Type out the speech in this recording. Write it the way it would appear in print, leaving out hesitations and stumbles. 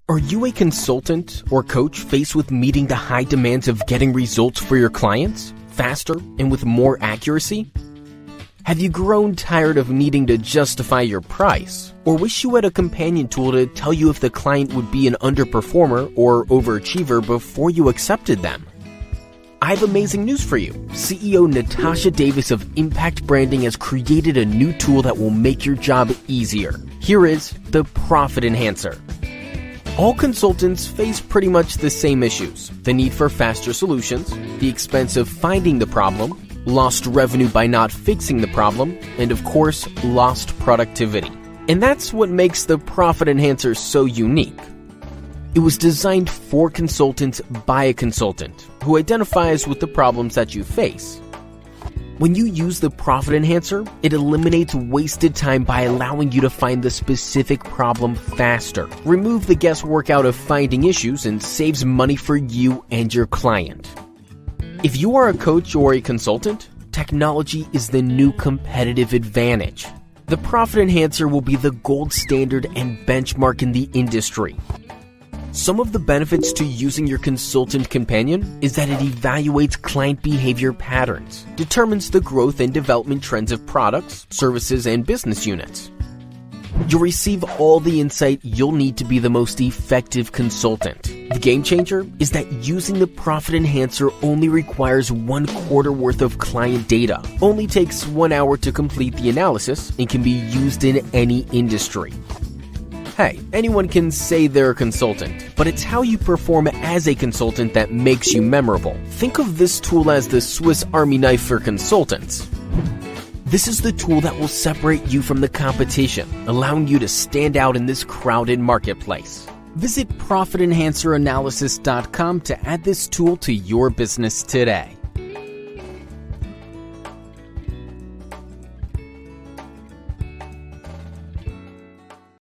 Are you a consultant or coach faced with meeting the high demands of getting results for your clients faster and with more accuracy? Have you grown tired of needing to justify your price, or wish you had a companion tool to tell you if the client would be an underperformer or overachiever before you accepted them? I have amazing news for you. CEO Natasha Davis of Impact Branding has created a new tool that will make your job easier. Here is the Profit Enhancer. All consultants face pretty much the same issues: the need for faster solutions, the expense of finding the problem, lost revenue by not fixing the problem, and of course, lost productivity. And that's what makes the Profit Enhancer so unique. It was designed for consultants by a consultant who identifies with the problems that you face. When you use the Profit Enhancer, it eliminates wasted time by allowing you to find the specific problem faster, remove the guesswork out of finding issues, and saves money for you and your client. If you are a coach or a consultant, technology is the new competitive advantage. The Profit Enhancer will be the gold standard and benchmark in the industry. Some of the benefits to using your consultant companion is that it evaluates client behavior patterns, determines the growth and development trends of products, services, and business units. You'll receive all the insight you'll need to be the most effective consultant. The game changer is that using the Profit Enhancer only requires 1 quarter worth of client data, only takes 1 hour to complete the analysis, and can be used in any industry. Hey, anyone can say they're a consultant, but it's how you perform as a consultant that makes you memorable. Think of this tool as the Swiss Army knife for consultants. This is the tool that will separate you from the competition, allowing you to stand out in this crowded marketplace. Visit ProfitEnhancerAnalysis.com to add this tool to your business today.